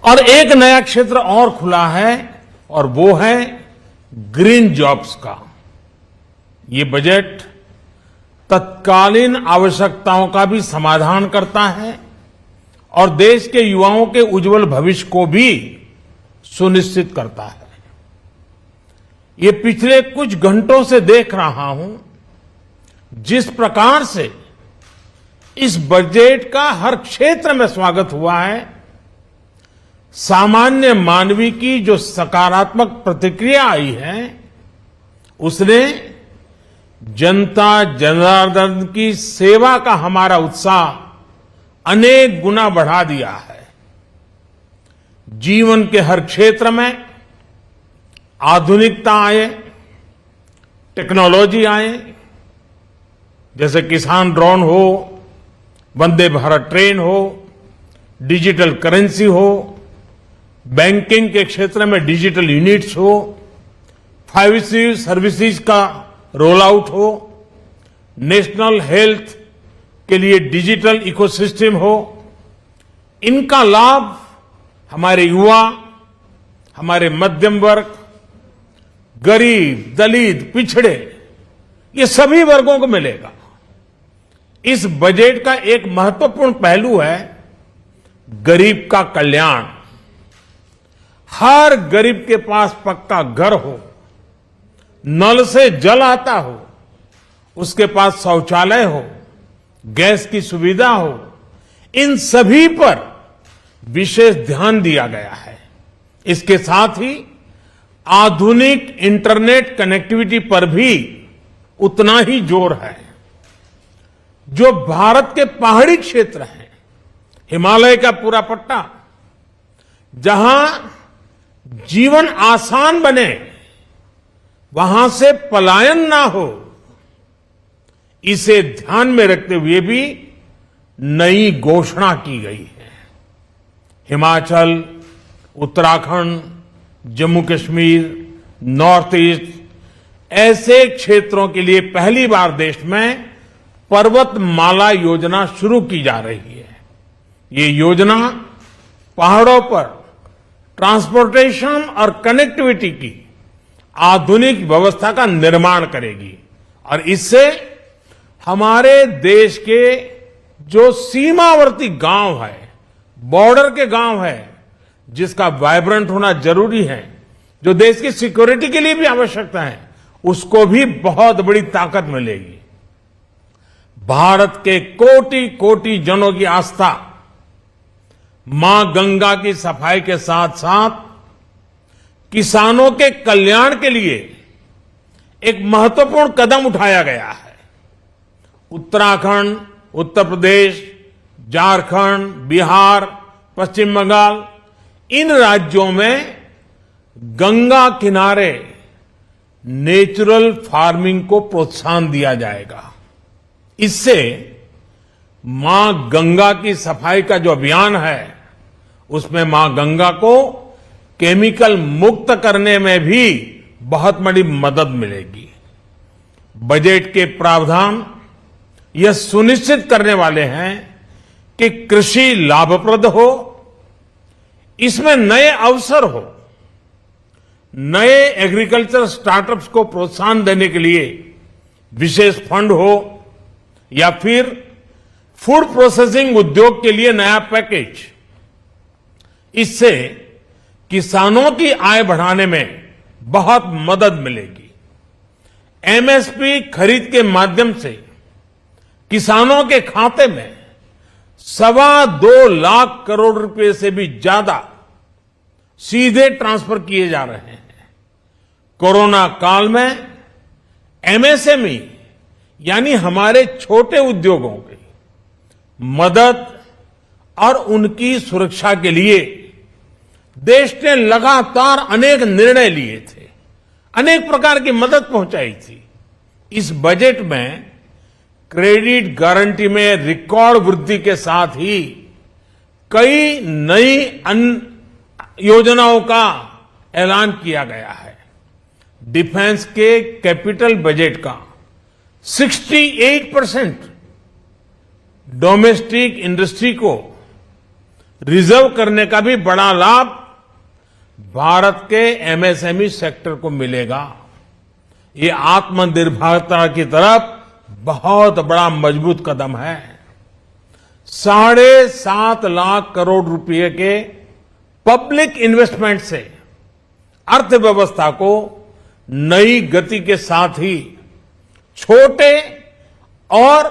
और एक नया क्षेत्र और खुला है और वो है ग्रीन जॉब्स का। ये बजट तत्कालीन आवश्यकताओं का भी समाधान करता है और देश के युवाओं के उज्जवल भविष्य को भी सुनिश्चित करता है। ये पिछले कुछ घंटों से देख रहा हूं जिस प्रकार से इस बजट का हर क्षेत्र में स्वागत हुआ है, सामान्य मानवी की जो सकारात्मक प्रतिक्रिया आई है उसने जनता जनार्दन की सेवा का हमारा उत्साह अनेक गुना बढ़ा दिया है। जीवन के हर क्षेत्र में आधुनिकता आए, टेक्नोलॉजी आए, जैसे किसान ड्रोन हो, वंदे भारत ट्रेन हो, डिजिटल करेंसी हो, बैंकिंग के क्षेत्र में डिजिटल यूनिट्स हो, 5G सर्विसेज का रोल आउट हो, नेशनल हेल्थ के लिए डिजिटल इकोसिस्टम हो। इनका लाभ हमारे युवा, हमारे मध्यम वर्ग, गरीब, दलित, पिछड़े, ये सभी वर्गों को मिलेगा। इस बजट का एक महत्वपूर्ण पहलू है गरीब का कल्याण। हर गरीब के पास पक्का घर हो, नल से जल आता हो, उसके पास शौचालय हो, गैस की सुविधा हो, इन सभी पर विशेष ध्यान दिया गया है। इसके साथ ही आधुनिक इंटरनेट कनेक्टिविटी पर भी उतना ही जोर है। जो भारत के पहाड़ी क्षेत्र हैं, हिमालय का पूरा पट्टा, जहां जीवन आसान बने, वहां से पलायन ना हो, इसे ध्यान में रखते हुए भी नई घोषणा की गई है। हिमाचल, उत्तराखंड, जम्मू कश्मीर, नॉर्थ ईस्ट ऐसे क्षेत्रों के लिए पहली बार देश में पर्वतमाला योजना शुरू की जा रही है। ये योजना पहाड़ों पर ट्रांसपोर्टेशन और कनेक्टिविटी की आधुनिक व्यवस्था का निर्माण करेगी और इससे हमारे देश के जो सीमावर्ती गांव है, बॉर्डर के गांव है, जिसका वाइब्रेंट होना जरूरी है, जो देश की सिक्योरिटी के लिए भी आवश्यकता है, उसको भी बहुत बड़ी ताकत मिलेगी। भारत के कोटि कोटि जनों की आस्था मां गंगा की सफाई के साथ साथ किसानों के कल्याण के लिए एक महत्वपूर्ण कदम उठाया गया है। उत्तराखंड, उत्तर प्रदेश, झारखंड, बिहार, पश्चिम बंगाल, इन राज्यों में गंगा किनारे नेचुरल फार्मिंग को प्रोत्साहन दिया जाएगा। इससे मां गंगा की सफाई का जो अभियान है, उसमें मां गंगा को केमिकल मुक्त करने में भी बहुत बड़ी मदद मिलेगी। बजट के प्रावधान यह सुनिश्चित करने वाले हैं कि कृषि लाभप्रद हो, इसमें नए अवसर हो, नए एग्रीकल्चर स्टार्टअप्स को प्रोत्साहन देने के लिए विशेष फंड हो या फिर फूड प्रोसेसिंग उद्योग के लिए नया पैकेज। इससे किसानों की आय बढ़ाने में बहुत मदद मिलेगी। एमएसपी खरीद के माध्यम से किसानों के खाते में 2.25 लाख करोड़ रुपए से भी ज्यादा सीधे ट्रांसफर किए जा रहे हैं। कोरोना काल में एमएसएमई यानी हमारे छोटे उद्योगों की मदद और उनकी सुरक्षा के लिए देश ने लगातार अनेक निर्णय लिए थे, अनेक प्रकार की मदद पहुंचाई थी। इस बजट में क्रेडिट गारंटी में रिकॉर्ड वृद्धि के साथ ही कई नई योजनाओं का ऐलान किया गया है। डिफेंस के कैपिटल बजट का 68% डोमेस्टिक इंडस्ट्री को रिजर्व करने का भी बड़ा लाभ भारत के एमएसएमई सेक्टर को मिलेगा। ये आत्मनिर्भरता की तरफ बहुत बड़ा मजबूत कदम है। 7.5 लाख करोड़ रुपए के पब्लिक इन्वेस्टमेंट से अर्थव्यवस्था को नई गति के साथ ही छोटे और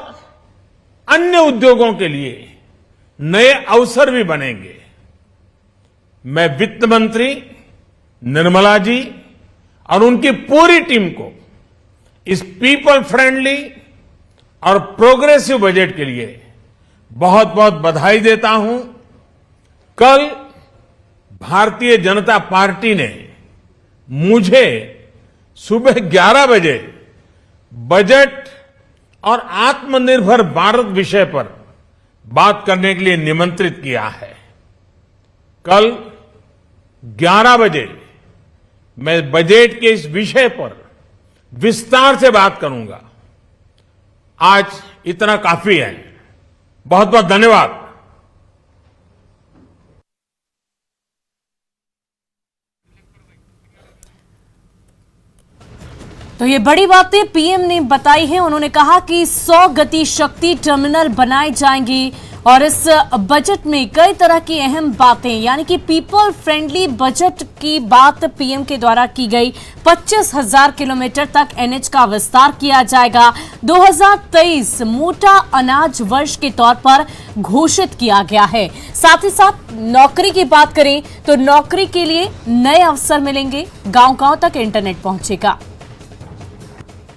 अन्य उद्योगों के लिए नए अवसर भी बनेंगे। मैं वित्त मंत्री निर्मला जी और उनकी पूरी टीम को इस पीपल फ्रेंडली और प्रोग्रेसिव बजट के लिए बहुत बहुत बधाई देता हूं। कल भारतीय जनता पार्टी ने मुझे सुबह 11 बजे बजट और आत्मनिर्भर भारत विषय पर बात करने के लिए निमंत्रित किया है। कल 11 बजे मैं बजट के इस विषय पर विस्तार से बात करूंगा। आज इतना काफी है। बहुत बहुत धन्यवाद। तो ये बड़ी बातें पीएम ने बताई हैं। उन्होंने कहा कि 100 गति शक्ति टर्मिनल बनाए जाएंगे और इस बजट में कई तरह की अहम बातें, यानी कि पीपल फ्रेंडली बजट की बात पीएम के द्वारा की गई। 25,000 किलोमीटर तक एनएच का विस्तार किया जाएगा। 2023 मोटा अनाज वर्ष के तौर पर घोषित किया गया है। साथ ही साथ नौकरी की बात करें तो नौकरी के लिए नए अवसर मिलेंगे। गांव-गांव तक इंटरनेट पहुंचेगा।